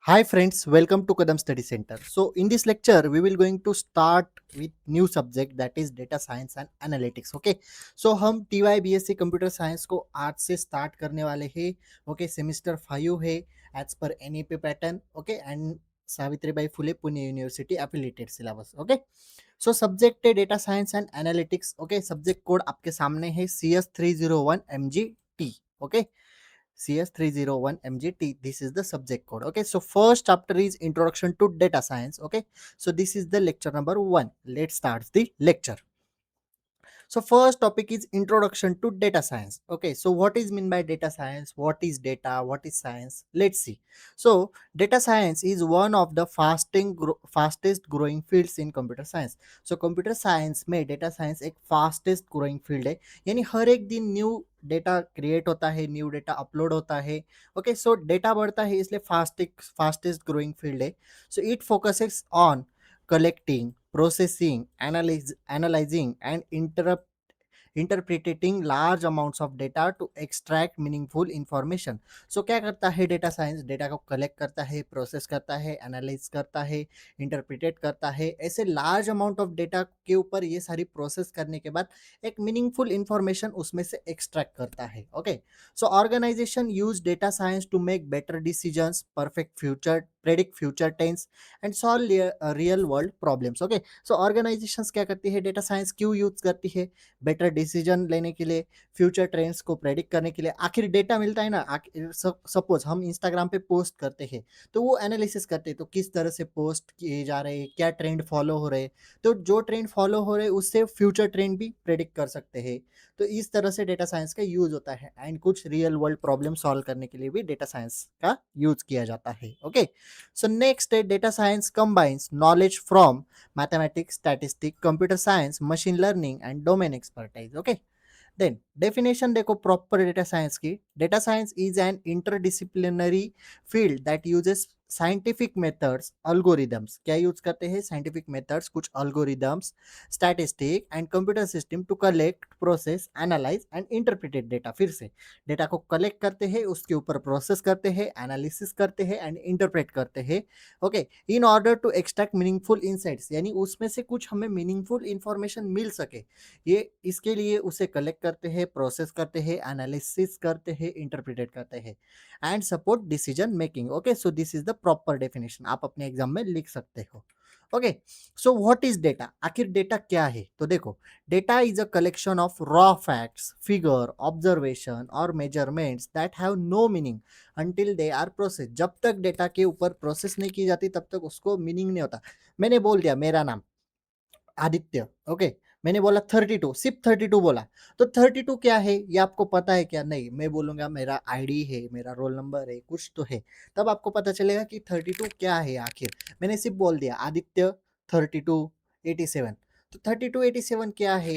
Hi friends, welcome to Kadam Study Center. So in this lecture, we will going to start with new subject that is data science and analytics. Okay, so हम TY BSc computer science को आज से start करने वाले हैं. Okay, semester 5 है as पर NEP pattern. Okay, and Savitribai Phule Pune university affiliated syllabus. Okay, so subject है data science and analytics. Okay, subject code आपके सामने है CS301MGT. Okay, CS301MGT. This is the subject code. Okay, so first chapter is Introduction to Data Science. Okay, so this is the lecture number 1. Let's start the lecture. So first topic is introduction to data science. Okay, so what is mean by data science? What is data? What is science? Let's see. So data science is one of the fastest growing fields in computer science. So computer science में data science एक fastest growing field है. यानी हर एक दिन new data create होता है, new data upload होता है. ओके, सो डेटा बढ़ता है इसलिए फास्टेस्ट ग्रोइंग फील्ड है. So it focuses on collecting, processing, analyzing, and interpreting large amounts of data to extract meaningful information. So क्या करता है डेटा साइंस? डेटा को कलेक्ट करता है, प्रोसेस करता है, एनालाइज करता है, इंटरप्रिटेट करता है. ऐसे लार्ज अमाउंट ऑफ डेटा के ऊपर ये सारी प्रोसेस करने के बाद एक मीनिंगफुल इंफॉर्मेशन उसमें से एक्सट्रैक्ट करता है. Okay, so organization use data science to make better decisions, perfect future, predict future tense and solve real world problems. Okay, so organizations क्या करती है? डेटा साइंस क्यों यूज करती है? बेटर डिसीजन लेने के लिए, फ्यूचर ट्रेंड्स को प्रेडिक्ट करने के लिए. आखिर डेटा मिलता है ना, सपोज हम इंस्टाग्राम पे पोस्ट करते हैं तो वो एनालिसिस करते हैं तो किस तरह से पोस्ट किए जा रहे हैं, क्या ट्रेंड फॉलो हो रहे हैं. तो जो ट्रेंड फॉलो हो रहे हैं उससे फ्यूचर ट्रेंड भी प्रेडिक्ट कर सकते हैं. तो इस तरह से डेटा साइंस का यूज होता है एंड कुछ रियल वर्ल्ड प्रॉब्लम सॉल्व करने के लिए भी डेटा साइंस का यूज किया जाता है. Okay, so next data science combines knowledge from mathematics, statistics, computer science, machine learning and domain expertise. Okay, then definition देखो proper data science की. Data science is an interdisciplinary field that uses scientific methods, algorithms. क्या use करते हैं? scientific methods, कुछ algorithms, statistic and computer system to collect, process, analyze and interpret data. फिर से data को collect करते हैं, उसके ऊपर प्रोसेस करते हैं, एनालिसिस करते हैं एंड इंटरप्रेट करते हैं. Okay, in order to extract meaningful insights, यानी उसमें से कुछ हमें मीनिंगफुल इंफॉर्मेशन मिल सके, ये इसके लिए उसे कलेक्ट करते हैं, प्रोसेस करते हैं, एनालिसिस करते हैं, इंटरप्रिटेट करते हैं and support decision making. Okay, so this is the proper definition, आप अपने एग्जाम में लिख सकते हो. Okay, so what is data? आखिर डेटा क्या है? तो देखो, data is a collection of raw facts, figure, observation और measurements that have no meaning until they are process. जब तक डेटा के ऊपर प्रोसेस नहीं की जाती तब तक उसको मीनिंग नहीं होता. मैंने बोल दिया मेरा नाम आदित्य. ओके, मैंने बोला 32, सिर्फ 32 बोला, तो 32 क्या है ये आपको पता है क्या? नहीं, मैं बोलूंगा मेरा आईडी है, मेरा रोल नंबर है, कुछ तो है, तब आपको पता चलेगा कि 32 क्या है. आखिर मैंने सिर्फ बोल दिया आदित्य 3287, तो 3287 क्या है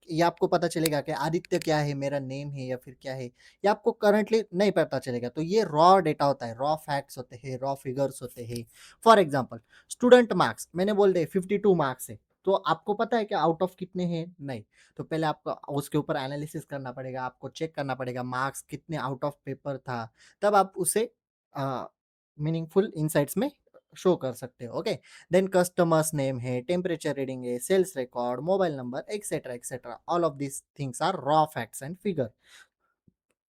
ये आपको पता चलेगा कि आदित्य क्या है, मेरा नेम है या फिर क्या है, ये आपको करंटली नहीं पता चलेगा. तो ये रॉ डेटा होता है, रॉ फैक्ट्स होते हैं, रॉ फिगर्स होते हैं. फॉर एग्जाम्पल स्टूडेंट मार्क्स, मैंने बोल दिया 52 मार्क्स है, तो आपको पता है कि आउट ऑफ कितने हैं? नहीं, तो पहले आपको उसके ऊपर एनालिसिस करना पड़ेगा, आपको चेक करना पड़ेगा मार्क्स कितने आउट ऑफ पेपर था, तब आप उसे मीनिंगफुल इनसाइट्स में शो कर सकते हो. ओके, देन कस्टमर्स नेम है, टेम्परेचर रीडिंग है, sales record, mobile number, etcetera etcetera. All of this things are raw facts and figure.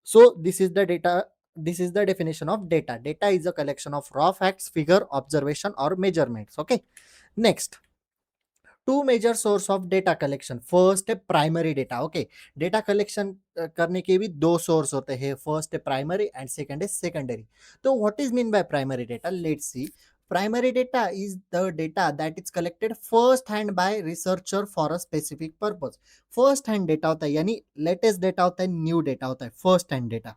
So this is the data. This is the definition of data. Data is a collection of raw facts, figure, observation, or measurements. Okay. Next, two major source of data collection. First है primary data. Okay, data collection करने के भी दो source होते हैं. First है primary and second है secondary. तो what is mean by primary data? Let's see. Primary data is the data that is collected first hand by researcher for a specific purpose. First hand data होता है, यानी latest data होता है, new data होता है. First hand data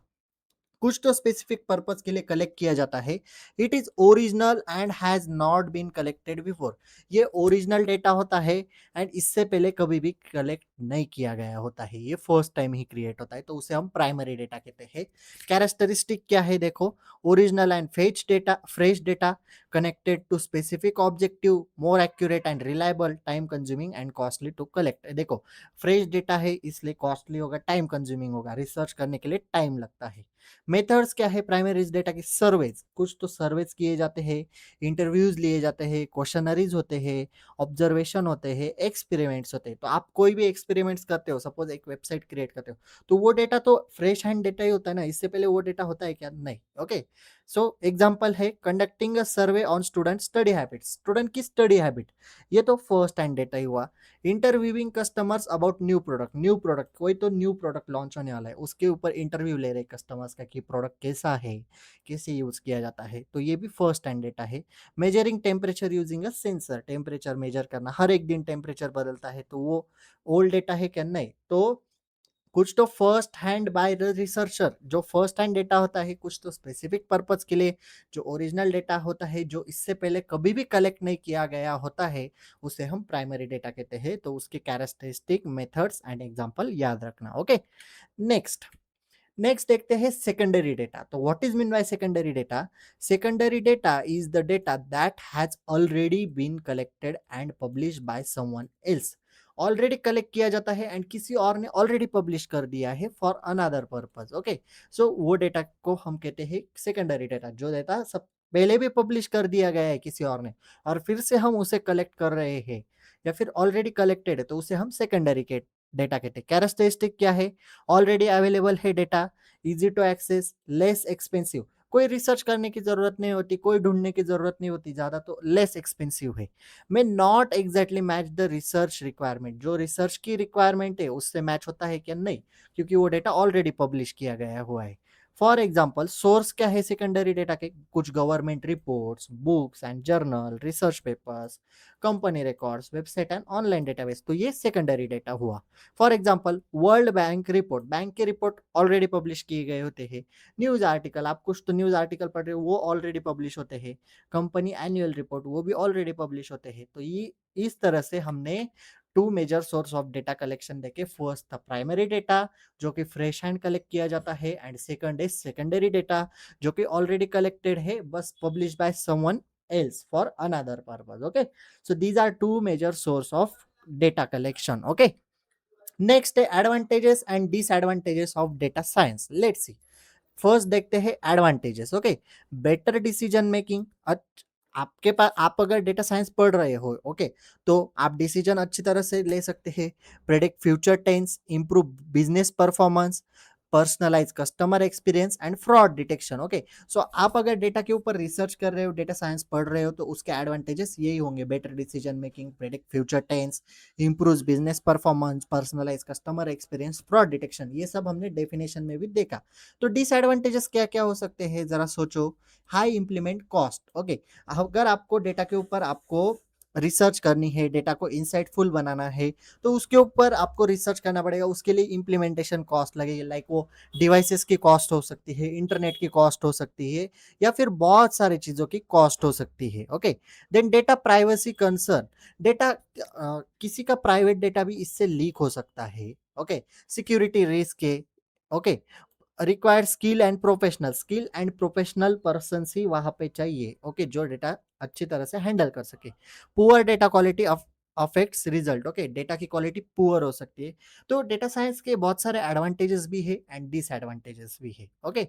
कुछ तो specific purpose के लिए कलेक्ट किया जाता है. It is original and has not been collected before. ये ओरिजिनल डेटा होता है एंड इससे पहले कभी भी कलेक्ट नहीं किया गया होता है, ये फर्स्ट टाइम ही क्रिएट होता है, तो उसे हम प्राइमरी डेटा कहते हैं. कैरेक्टरिस्टिक क्या है देखो, original and fresh data, connected to specific objective, more accurate and reliable, time consuming and costly to collect. देखो फ्रेश डेटा है इसलिए कॉस्टली होगा, टाइम कंज्यूमिंग होगा, रिसर्च करने के लिए टाइम लगता है। मेथड्स क्या है प्राइमरी डेटा की? सर्वेज, कुछ तो सर्वेज किए जाते हैं, इंटरव्यूज लिए जाते हैं, क्वेश्चनरीज होते हैं, ऑब्जर्वेशन होते हैं, एक्सपेरिमेंट्स होते हैं। तो आप कोई भी एक्सपेरिमेंट्स करते हो, सपोज एक वेबसाइट क्रिएट करते हो, तो वो डेटा तो फ्रेश हैंड डेटा ही होता है ना, इससे पहले वो डेटा होता है क्या? नहीं। ओके, सो एग्जांपल है conducting a survey on student study habits, student की स्टडी हैबिट, ये तो फर्स्ट हैंड डेटा ही हुआ। Interviewing customers about new product, new product, कोई तो न्यू प्रोडक्ट लॉन्च होने वाला है, उसके ऊपर इंटरव्यू ले रहे कस्टमर्स का कि प्रोडक्ट कैसा है, कैसे यूज किया जाता है, तो ये भी फर्स्ट हैंड डेटा है। Measuring temperature using a sensor, temperature measure करना, हर एक दिन टेम्परेचर बदलता है, तो वो ओल्ड डेटा है क्या? नहीं। तो कुछ तो first hand by the researcher, जो फर्स्ट हैंड डेटा होता है, कुछ तो स्पेसिफिक पर्पज के लिए जो ओरिजिनल डेटा होता है, जो इससे पहले कभी भी कलेक्ट नहीं किया गया होता है, उसे हम प्राइमरी डेटा कहते हैं। तो उसके कैरेक्टरिस्टिक, मेथड्स एंड एग्जांपल याद रखना। ओके, नेक्स्ट नेक्स्ट देखते हैं सेकेंडरी डेटा। तो what is mean by secondary data? Secondary data is the data that has already been collected and publish by someone else, already collect किया जाता है and किसी और ने ऑलरेडी पब्लिश कर दिया है फॉर अनदर पर्पज। ओके, सो वो डेटा को हम कहते हैं सेकेंडरी डेटा, जो डेटा सब पहले भी पब्लिश कर दिया गया है किसी और ने, और फिर से हम उसे कलेक्ट कर रहे हैं, या फिर ऑलरेडी कलेक्टेड है, तो उसे हम सेकेंडरी के डेटा कहते हैं। कैरेक्टरिस्टिक क्या है? ऑलरेडी अवेलेबल है data, easy to access, less expensive, कोई रिसर्च करने की जरूरत नहीं होती, कोई ढूंढने की जरूरत नहीं होती ज्यादा, तो लेस एक्सपेंसिव है। में not exactly match the research requirement, जो रिसर्च की रिक्वायरमेंट है उससे मैच होता है क्या? नहीं, क्योंकि वो डेटा ऑलरेडी पब्लिश किया गया हुआ है। फॉर एग्जाम्पल, सोर्स क्या है सेकेंडरी डेटा के? कुछ government reports, books and journal, research papers, company records, website and online database, तो ये सेकेंडरी डेटा हुआ। For example, world bank report, bank के रिपोर्ट ऑलरेडी पब्लिश किए गए होते हैं। न्यूज आर्टिकल, आप कुछ तो न्यूज आर्टिकल पढ़ रहे हो, वो ऑलरेडी पब्लिश होते हैं। कंपनी एनुअल रिपोर्ट, वो भी ऑलरेडी पब्लिश होते हैं। तो ये इस तरह से हमने two major source of data collection देखे। फर्स्ट था प्राइमरी डेटा, जो कि फ्रेश हैंड कलेक्ट किया जाता है, and second is secondary data, जो कि ऑलरेडी कलेक्टेड है, बस publish by someone else for another purpose. Okay, so these are two major source of data collection. Okay, next है advantages and disadvantages of data science. Let's see, first देखते हैं advantages. Okay, better decision making, आपके पास, आप अगर data science पढ़ रहे हो, ओके, तो आप डिसीजन अच्छी तरह से ले सकते हैं। Predict future tense, improve business performance, personalise customer experience and fraud detection. Okay, so आप अगर डेटा के ऊपर रिसर्च कर रहे हो, डेटा साइंस पढ़ रहे हो, तो उसके एडवांटेजेस यही होंगे: better decision making, predict future tense, improve business performance, personalise customer experience, fraud detection. ये सब हमने डेफिनेशन में भी देखा। तो डिसएडवांटेजेस क्या क्या हो सकते हैं, जरा सोचो। High implement cost. ओके, अगर आपको डेटा के ऊपर आपको रिसर्च करनी है, डेटा को इंसाइटफुल बनाना है, तो उसके ऊपर आपको रिसर्च करना पड़ेगा, उसके लिए इम्प्लीमेंटेशन कॉस्ट लगेगी। लाइक वो डिवाइसेस की कॉस्ट हो सकती है, इंटरनेट की कॉस्ट हो सकती है, या फिर बहुत सारी चीज़ों की कॉस्ट हो सकती है। Okay, then data privacy concern, data किसी का प्राइवेट डेटा भी इससे लीक हो सकता है। ओके, सिक्योरिटी रिस्क है। Okay, required skill and professional person ही वहां पे चाहिए। ओके, जो डेटा अच्छी तरह से हैंडल कर सके। Poor data quality affects result. Okay, data की क्वालिटी पुअर हो सकती है। तो डेटा साइंस के बहुत सारे एडवांटेजेस भी है एंड डिसएडवांटेजेस भी है। ओके,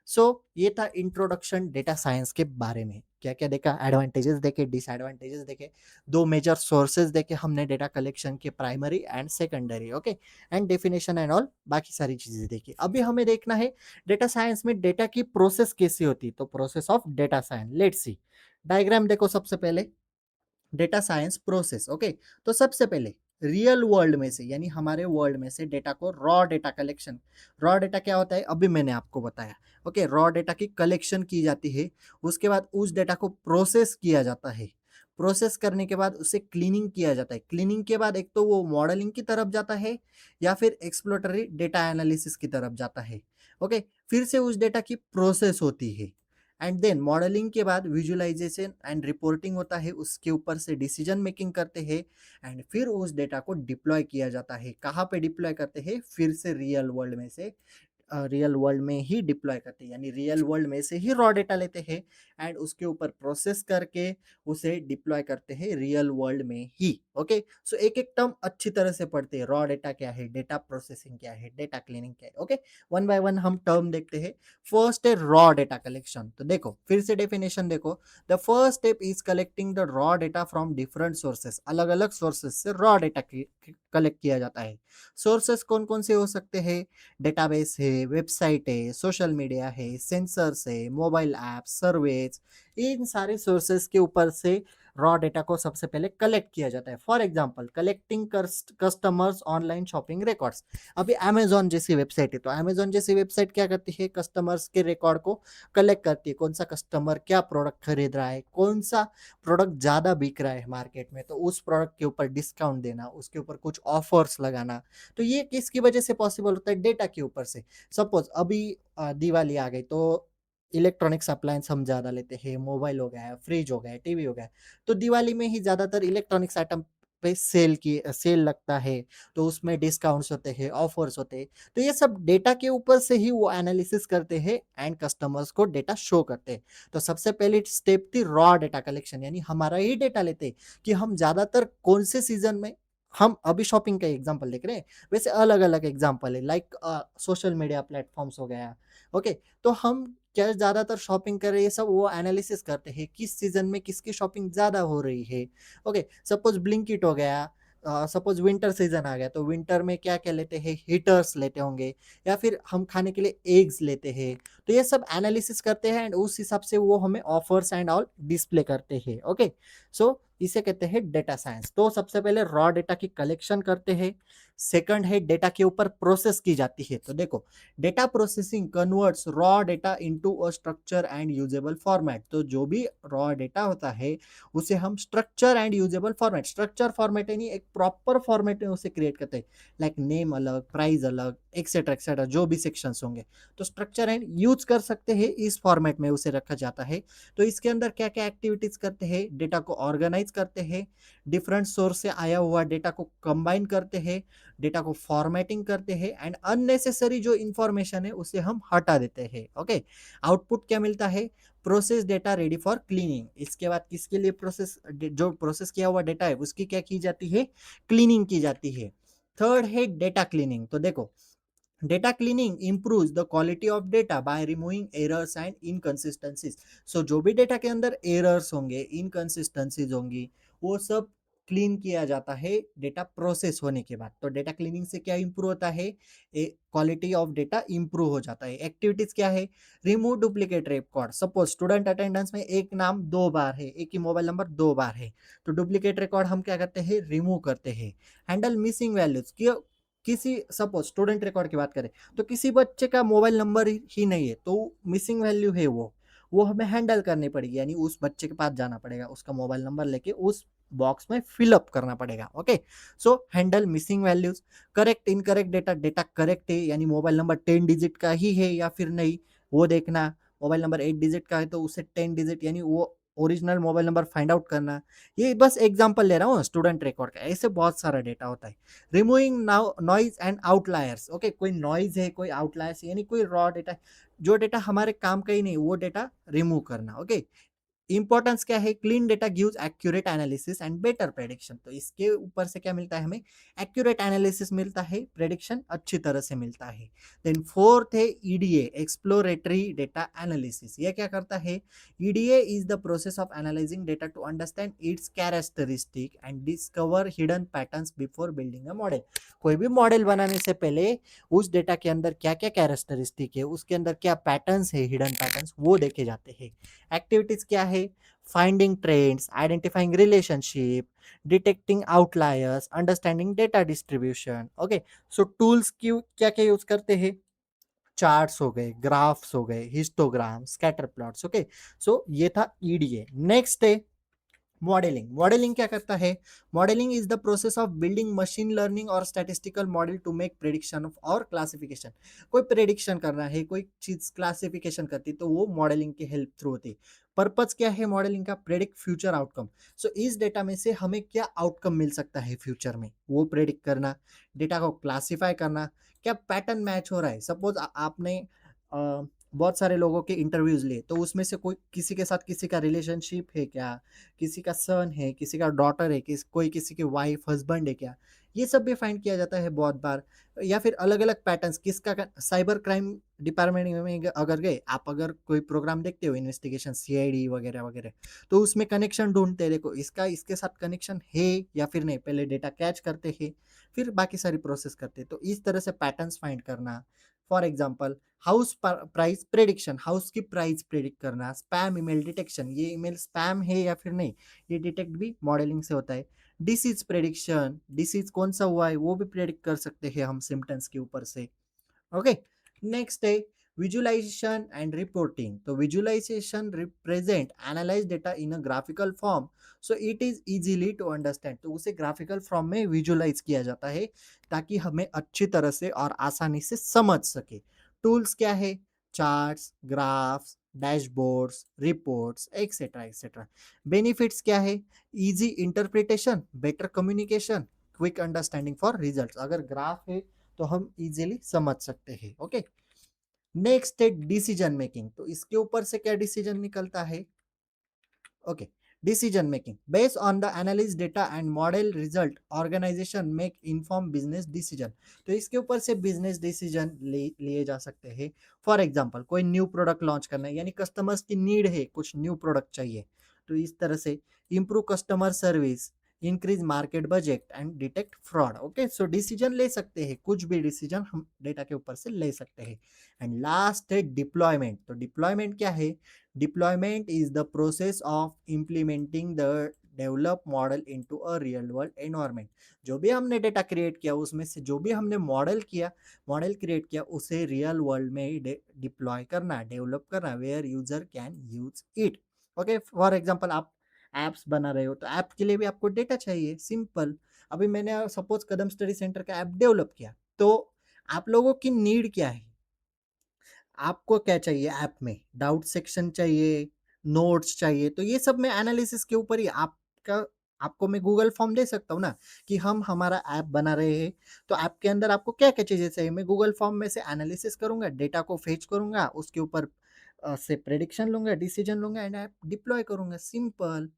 सो ये था इंट्रोडक्शन डेटा साइंस के बारे में। क्या क्या देखा, एडवांटेजेस देखे, डिसएडवांटेजेस देखे, दो मेजर सोर्सेज देखे हमने डेटा कलेक्शन के, primary and secondary. Okay, and definition and all, बाकी सारी चीजें देखी। अभी हमें देखना है डेटा साइंस में डेटा की प्रोसेस कैसी होती है। तो process of data science, let's C. Diagram देखो, सबसे पहले डेटा साइंस प्रोसेस। ओके, तो सबसे पहले रियल वर्ल्ड में से, यानी हमारे वर्ल्ड में से डेटा को, raw data collection. Raw data क्या होता है, अभी मैंने आपको बताया। ओके, रॉ डेटा की कलेक्शन की जाती है, उसके बाद उस डेटा को प्रोसेस किया जाता है। प्रोसेस करने के बाद उसे क्लीनिंग किया जाता है। क्लीनिंग के बाद एक तो वो मॉडलिंग की तरफ जाता है, या फिर एक्सप्लोरेटरी डेटा एनालिसिस की तरफ जाता है। ओके, फिर से उस डेटा की प्रोसेस होती है, एंड देन मॉडलिंग के बाद विजुअलाइजेशन एंड रिपोर्टिंग होता है, उसके ऊपर से डिसीजन मेकिंग करते हैं, एंड फिर उस डेटा को डिप्लॉय किया जाता है। कहाँ पे डिप्लॉय करते हैं, फिर से रियल वर्ल्ड में से रियल वर्ल्ड में ही डिप्लॉय करते हैं, यानी रियल वर्ल्ड में से ही रॉ डेटा लेते हैं एंड उसके ऊपर प्रोसेस करके उसे डिप्लॉय करते हैं रियल वर्ल्ड में ही। ओके, सो एक एक टर्म अच्छी तरह से पढ़ते हैं, रॉ डेटा क्या है, डेटा प्रोसेसिंग क्या है, डेटा क्लीनिंग क्या है। ओके, वन बाय वन हम टर्म देखते हैं। फर्स्ट है रॉ डेटा कलेक्शन। तो देखो फिर से डेफिनेशन देखो, the first step is collecting the raw data from different sources. अलग अलग सोर्सेस से रॉ डेटा कलेक्ट किया जाता है। सोर्सेस कौन कौन से हो सकते हैं, डेटाबेस है, वेबसाइट है, सोशल मीडिया है, सेंसर्स है, मोबाइल ऐप, सर्वेज, इन सारे सोर्सेस के ऊपर से रॉ डेटा को सबसे पहले कलेक्ट किया जाता है। For example collecting customers online shopping records. अभी अमेजोन जैसी वेबसाइट है, तो अमेजोन जैसी वेबसाइट क्या करती है, कस्टमर्स के रिकॉर्ड को कलेक्ट करती है, कौन सा कस्टमर क्या प्रोडक्ट खरीद रहा है, कौन सा प्रोडक्ट ज़्यादा बिक रहा है मार्केट में, तो उस प्रोडक्ट के ऊपर डिस्काउंट देना, उसके ऊपर कुछ ऑफर्स लगाना। तो ये किसकी वजह से पॉसिबल होता है, डेटा के ऊपर से। सपोज अभी दिवाली आ गई तो इलेक्ट्रॉनिक्स अप्लायंस हम ज़्यादा लेते हैं, मोबाइल हो गया, फ्रिज हो गया, टीवी हो गया, तो दिवाली में ही ज़्यादातर इलेक्ट्रॉनिक्स आइटम पे सेल लगता है, तो उसमें डिस्काउंट्स होते हैं, ऑफर्स होते हैं। तो ये सब डेटा के ऊपर से ही वो एनालिसिस करते हैं एंड कस्टमर्स को डेटा शो करते हैं। तो सबसे पहली स्टेप थी रॉ डेटा कलेक्शन, यानी हमारा ही डेटा लेते हैं कि हम ज़्यादातर कौन से सीजन में, हम अभी शॉपिंग का एग्जांपल देख रहे हैं, वैसे अलग-अलग एग्जांपल है, लाइक सोशल मीडिया प्लेटफॉर्म्स हो गया। ओके, तो हम क्या ज़्यादातर शॉपिंग कर रहे हैं, ये सब वो एनालिसिस करते हैं, किस सीज़न में किसकी शॉपिंग ज़्यादा हो रही है। ओके, सपोज़ ब्लिंकिट हो गया, सपोज़ विंटर सीज़न आ गया, तो विंटर में क्या-क्या लेते हैं, हीटर्स लेते होंगे या फिर हम खाने के लिए एग्स लेते हैं। तो ये सब एनालिसिस करते हैं एंड उस हिसाब से वो हमें ऑफर्स एंड ऑल डिस्प्ले करते हैं। ओके, सो इसे कहते हैं डेटा साइंस। तो सबसे पहले रॉ डेटा की कलेक्शन करते हैं, सेकंड है डेटा के ऊपर प्रोसेस की जाती है। तो देखो, data processing converts raw data into a structure and usable format. तो जो भी रॉ डेटा होता है उसे हम structure and usable format, structure format यानी एक प्रॉपर फॉर्मेट में उसे क्रिएट करते हैं, लाइक नेम अलग, प्राइस अलग, एक्सेट्रा एक्सेट्रा, जो भी सेक्शंस होंगे, तो स्ट्रक्चर एंड यूज कर सकते हैं, इस फॉर्मेट में उसे रखा जाता है। तो इसके अंदर क्या क्या एक्टिविटीज करते हैं, डेटा को ऑर्गेनाइज करते हैं, डिफरेंट सोर्स से आया हुआ डेटा को कंबाइन करते हैं, डेटा को फॉर्मेटिंग करते हैं एंड अननेसेसरी जो इंफॉर्मेशन है उसे हम हटा देते हैं। ओके, आउटपुट क्या मिलता है, process data ready for cleaning. इसके बाद किसके लिए प्रोसेस, जो प्रोसेस किया हुआ डेटा है उसकी क्या की जाती है, क्लीनिंग की जाती है। थर्ड है डेटा क्लीनिंग। तो देखो, data cleaning improves the quality of data by removing errors and inconsistencies। So जो भी डेटा के अंदर एरर्स होंगे, इनकंसिस्टेंसीज होंगी, वो सब क्लीन किया जाता है डेटा प्रोसेस होने के बाद। तो डेटा क्लीनिंग से क्या इंप्रूव होता है, क्वालिटी ऑफ डेटा इंप्रूव हो जाता है। एक्टिविटीज क्या है, remove duplicate record. Suppose student attendance में एक नाम 2 बार है, एक ही मोबाइल नंबर 2 बार है, तो डुप्लीकेट रिकॉर्ड हम क्या करते हैं, रिमूव करते हैं। हैंडल मिसिंग वैल्यूज, किसी सपोज स्टूडेंट रिकॉर्ड की बात करें तो किसी बच्चे का मोबाइल नंबर ही नहीं है, तो मिसिंग वैल्यू है, वो हमें हैंडल करनी पड़ेगी, यानी उस बच्चे के पास जाना पड़ेगा, उसका मोबाइल नंबर लेके उस बॉक्स में फिलअप करना पड़ेगा। Okay, so handle missing values, correct incorrect data, data correct है यानी मोबाइल नंबर 10 डिजिट का ही है या फिर नहीं, वो देखना। मोबाइल नंबर 8 डिजिट का है तो उसे 10 डिजिट यानी वो original mobile number find out करना। ये बस एग्जांपल ले रहा हूँ स्टूडेंट रिकॉर्ड का, ऐसे बहुत सारा डेटा होता है। Removing noise and outliers. Okay, कोई नॉइज है, कोई आउटलायर्स, यानी कोई रॉ डेटा, जो डेटा हमारे काम का ही नहीं, वो डेटा रिमूव करना। ओके, इंपॉर्टेंस क्या है, clean data gives accurate analysis and better prediction. तो इसके ऊपर से क्या मिलता है हमें, एक्यूरेट एनालिसिस मिलता है, प्रेडिक्शन अच्छी तरह से मिलता है। देन फोर्थ है ईडीए, एक्सप्लोरेटरी डेटा एनालिसिस। ये क्या करता है, EDA is the process of analyzing data to understand its characteristic and discover hidden patterns before building a model. कोई भी मॉडल बनाने से पहले उस डेटा के अंदर क्या क्या कैरेक्टरिस्टिक है, उसके अंदर क्या पैटर्न्स है, हिडन पैटर्न्स, वो देखे जाते हैं। एक्टिविटीज क्या है, finding trends, identifying relationship, detecting outliers, understanding data distribution. Okay, so tools की क्या क्या यूज करते हैं, चार्ट्स हो गए, ग्राफ्स हो गए, histogram, scatter plots. Okay, so ये था ईडीए। नेक्स्ट है मॉडलिंग। मॉडलिंग क्या करता है, modelling is the process of building machine learning और statistical model to make prediction of और क्लासिफिकेशन। कोई प्रेडिक्शन करना है, कोई चीज क्लासिफिकेशन करती है, तो वो मॉडलिंग की हेल्प थ्रू होती है। पर्पज क्या है मॉडलिंग का? Predict future outcome. सो इस डेटा में से हमें क्या आउटकम मिल सकता है फ्यूचर में, वो प्रेडिक्ट करना, डेटा को क्लासिफाई करना, क्या पैटर्न मैच हो रहा है। सपोज आपने बहुत सारे लोगों के इंटरव्यूज लिए, तो उसमें से कोई किसी के साथ किसी का रिलेशनशिप है क्या, किसी का सन है, किसी का डॉटर है, कोई किसी की वाइफ हस्बैंड है क्या, ये सब भी फाइंड किया जाता है बहुत बार। या फिर अलग अलग पैटर्न्स किसका, साइबर क्राइम डिपार्टमेंट में अगर गए आप, अगर कोई प्रोग्राम देखते हो इन्वेस्टिगेशन सीआईडी वगैरह वगैरह, तो उसमें कनेक्शन ढूंढते हैं, देखो इसका इसके साथ कनेक्शन है या फिर नहीं, पहले डेटा कैच करते हैं फिर बाकी सारी प्रोसेस करते हैं। तो इस तरह से पैटर्न्स फाइंड करना। For example house price prediction, house की प्राइस प्रेडिक्ट करना। स्पैम ईमेल डिटेक्शन, ये ईमेल स्पैम है या फिर नहीं, ये डिटेक्ट भी मॉडलिंग से होता है। डिसीज प्रेडिक्शन, डिसीज कौन सा हुआ है वो भी प्रेडिक्ट कर सकते हैं हम सिम्टम्स के ऊपर से। ओके, नेक्स्ट है विजुअलाइजेशन एंड रिपोर्टिंग। तो visualization represent analyze data in a graphical form, so it is easily to understand. तो उसे ग्राफिकल फॉर्म में विजुअलाइज किया जाता है ताकि हमें अच्छी तरह से और आसानी से समझ सके। टूल्स क्या है? Charts, graphs, dashboards, reports, etcetera etcetera. Benefits क्या है? Easy interpretation, better communication, quick understanding for results. अगर ग्राफ है तो हम इजीली समझ सकते हैं। ओके, नेक्स्ट है डिसीजन मेकिंग। तो इसके ऊपर से क्या डिसीजन निकलता है? Okay, decision making based on the analysis data and model result, organization make informed business decision। तो इसके ऊपर से बिजनेस डिसीजन लिए जा सकते हैं। फॉर एग्जांपल कोई न्यू प्रोडक्ट लॉन्च करना है, यानी कस्टमर्स की नीड है, कुछ न्यू प्रोडक्ट चाहिए, तो इस तरह से improve customer service, increase market budget and detect fraud. Okay, so decision ले सकते हैं, कुछ भी डिसीजन हम डेटा के ऊपर से ले सकते हैं। एंड लास्ट है डिप्लॉयमेंट। तो डिप्लॉयमेंट क्या है? Deployment is the process of implementing the develop model into a real world environment. जो भी हमने डेटा क्रिएट किया उसमें से जो भी हमने मॉडल क्रिएट किया उसे रियल वर्ल्ड में डिप्लॉय करना, डेवलप करना, where user can use it. Okay, for example आप एप्स बना रहे हो, तो ऐप के लिए भी आपको डेटा चाहिए, सिंपल। अभी मैंने सपोज कदम स्टडी सेंटर का ऐप डेवलप किया, तो आप लोगों की नीड क्या है, आपको क्या चाहिए ऐप में? डाउट सेक्शन चाहिए, नोट्स चाहिए, तो ये सब मैं एनालिसिस के ऊपर ही आपका आपको मैं गूगल फॉर्म दे सकता हूँ ना, कि हम हमारा ऐप बना रहे हैं, तो ऐप के अंदर आपको क्या क्या चीज़ें चाहिए, मैं गूगल फॉर्म में से एनालिसिस करूंगा, डेटा को फेच करूंगा, उसके ऊपर से प्रेडिक्शन लूंगा, डिसीजन लूंगा एंड ऐप डिप्लॉय करूंगा, सिंपल।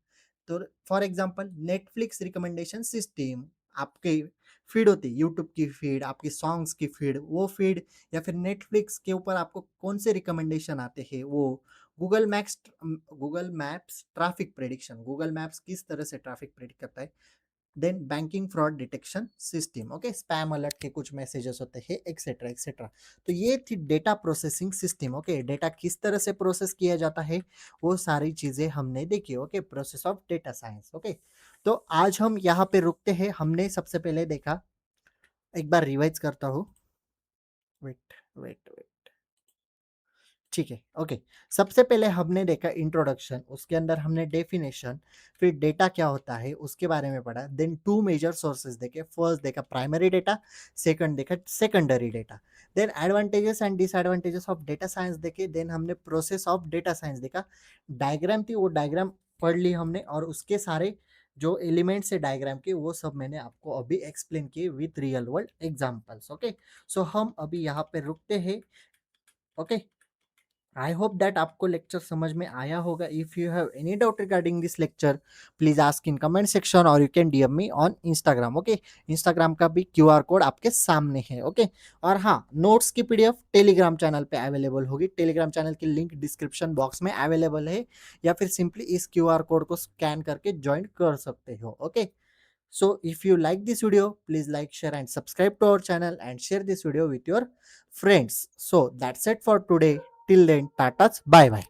तो for example Netflix recommendation system, आपके फीड होती है, यूट्यूब की फीड, आपकी सॉन्ग्स की फीड, वो फीड या फिर नेटफ्लिक्स के ऊपर आपको कौन से रिकमेंडेशन आते हैं, वो Google maps traffic prediction, Google maps किस तरह से ट्रैफिक प्रेडिक्ट करता है। Then banking fraud detection system, okay, spam alert के कुछ मैसेजेस होते हैं, एक्सेट्रा एक्सेट्रा। तो ये थी data processing system. Okay, data किस तरह से प्रोसेस किया जाता है वो सारी चीजें हमने देखी। Okay, process of data science. Okay, तो आज हम यहाँ पे रुकते हैं। हमने सबसे पहले देखा, एक बार रिवाइज करता हूँ, वेट वेट वेट, ठीक है। ओके, सबसे पहले हमने देखा इंट्रोडक्शन, उसके अंदर हमने डेफिनेशन, फिर डेटा क्या होता है उसके बारे में पढ़ा, देन टू मेजर सोर्सेज देखे, फर्स्ट देखा प्राइमरी डेटा, सेकंड देखा secondary data, then advantages and disadvantages of data science देखे, देन हमने प्रोसेस ऑफ डेटा साइंस देखा, डायग्राम थी वो डायग्राम पढ़ ली हमने, और उसके सारे जो एलिमेंट्स है डायग्राम के वो सब मैंने आपको अभी एक्सप्लेन किए with real world examples. Okay, so हम अभी यहाँ पे रुकते हैं। ओके, आई होप दैट आपको लेक्चर समझ में आया होगा। If you have any doubt regarding this lecture, please ask in comment section और you can DM me on Instagram. Okay, Instagram का भी क्यूआर कोड आपके सामने है। ओके, और हाँ, नोट्स की पीडीएफ टेलीग्राम चैनल पे अवेलेबल होगी, टेलीग्राम चैनल की लिंक डिस्क्रिप्शन बॉक्स में अवेलेबल है, या फिर सिंपली इस क्यूआर कोड को स्कैन करके ज्वाइन कर सकते हो। Okay, so if you like this video, please like, share and subscribe to our channel and share this video with your friends. So that's it for today. Till then, tatas, bye bye.